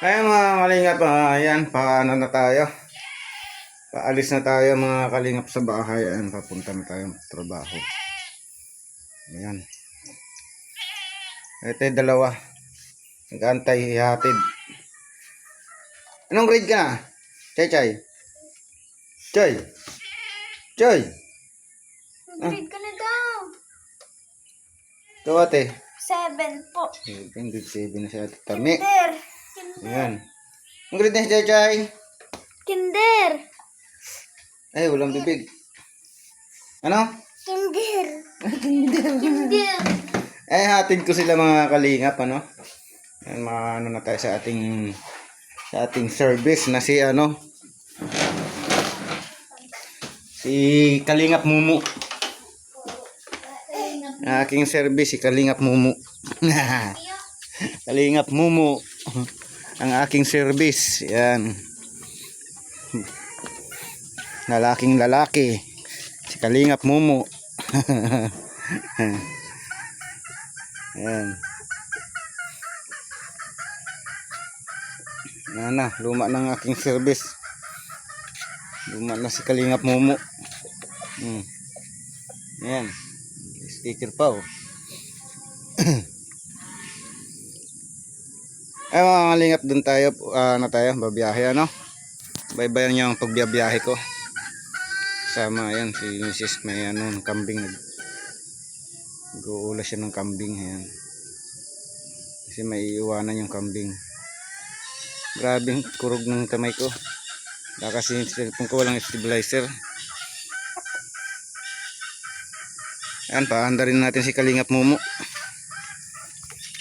Ay mga kalingap, ayan, paano na tayo? Paalis na tayo mga kalingap sa bahay. Ayan, papunta na tayo trabaho. Ayan. Ito yung dalawa. Nag-antay, hihatid. Anong grade ka na? Chay Chay? Chay? Chay? Grade ka na daw. Ito ate. 7 po. Grade 7 na siya. Tami. Kinder. Ayan. Anong grade na si Chay Chay? Kinder. Ay, walang bibig. Ano? Kinder. Kinder. Ay, hatid ko sila mga kalingap, ano? Yan, mga ano na tayo sa ating service na si ano? Si Kalingap Mumu. Aking service si Kalingap Mumu. Kalingap Mumu. Ang aking service. Yan. Lalaking lalaki. Si Kalingap Mumu. Ayan. Yan na, luma ng aking service. Luma na si Kalingap Mumu. Ayan. Sticker pa oh. Ay mga kalingap, dun tayo, babiyahe ano. Baybayan niyo ang pagbiyahe ko. Sama yan, si Mrs. may ano, kambing. Nag-uula siya ng kambing. Ayan. Kasi may iwanan yung kambing. Grabing kurog ng kamay ko. Kasi yung cellphone ko walang stabilizer. Ayan, paanda rin natin si Kalingap Mumu.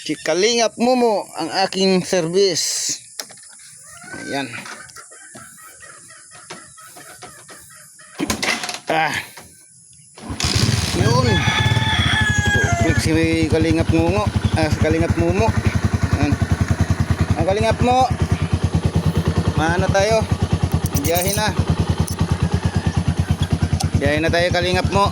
Si Kalingap Mumu, ang aking service. Ayan. Yun. Si Kalingap Mumu. Si Kalingap Mumu. Ayan. Ang Kalingap mo. Maano tayo? Biyahe na. Biyahe na tayo Kalingap mo.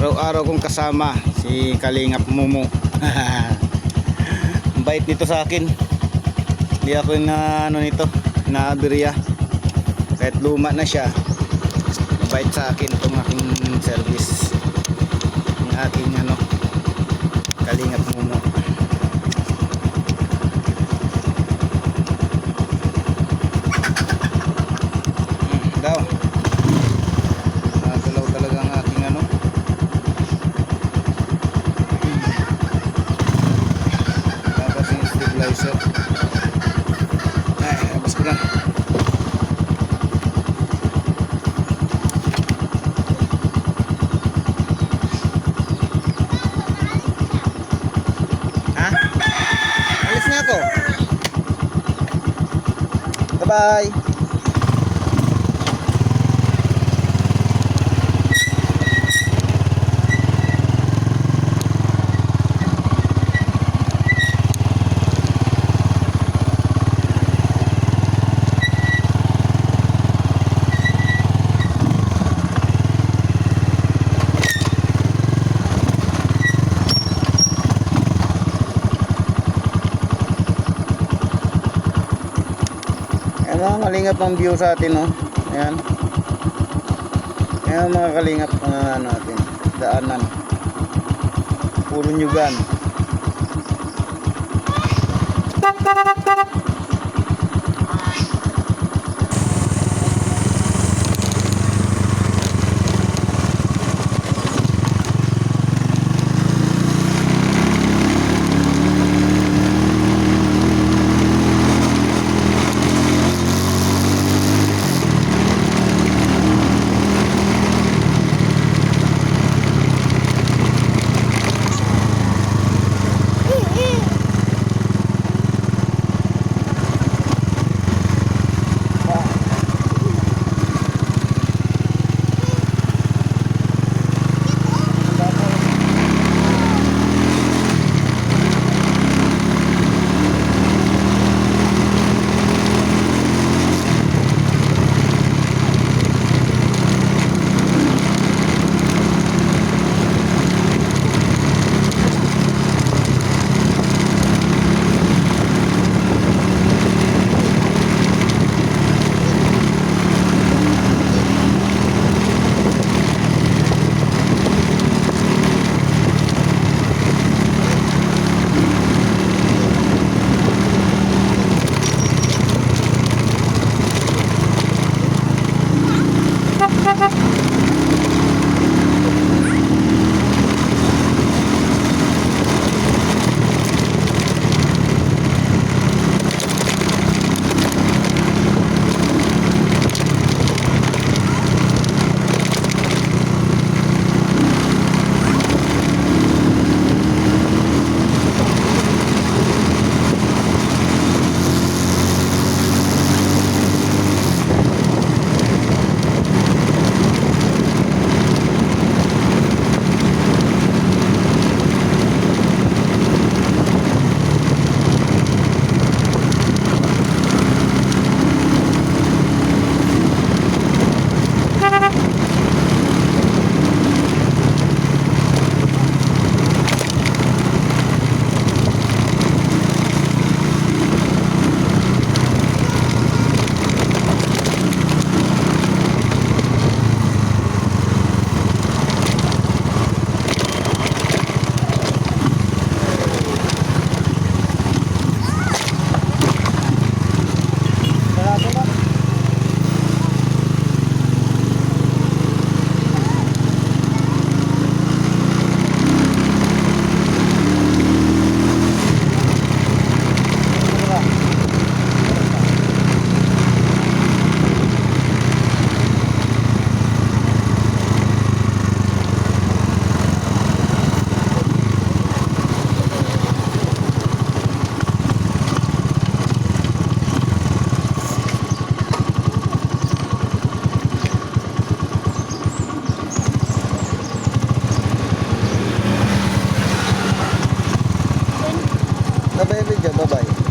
Araw-araw kong kasama si Kalingap Mumu. Ang bait nito sa akin. Hindi ako na ano nito, naaberya. Kahit luma na siya. Ang bait sa akin itong aking service. Ang aking ano, Kalingap Mumu. Daw. Nakagalaw talaga ang aking ano. Tapos yung stabilizer. Ay, labas ko lang. Ha? Alis na ako. Bye-bye. Ayan mga kalingap ang view sa atin oh. Ayan. Ayan mga kalingap ang natin. Daanan. Puro nyugan. Bye-bye video, bye-bye.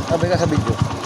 Sabi ka sa video.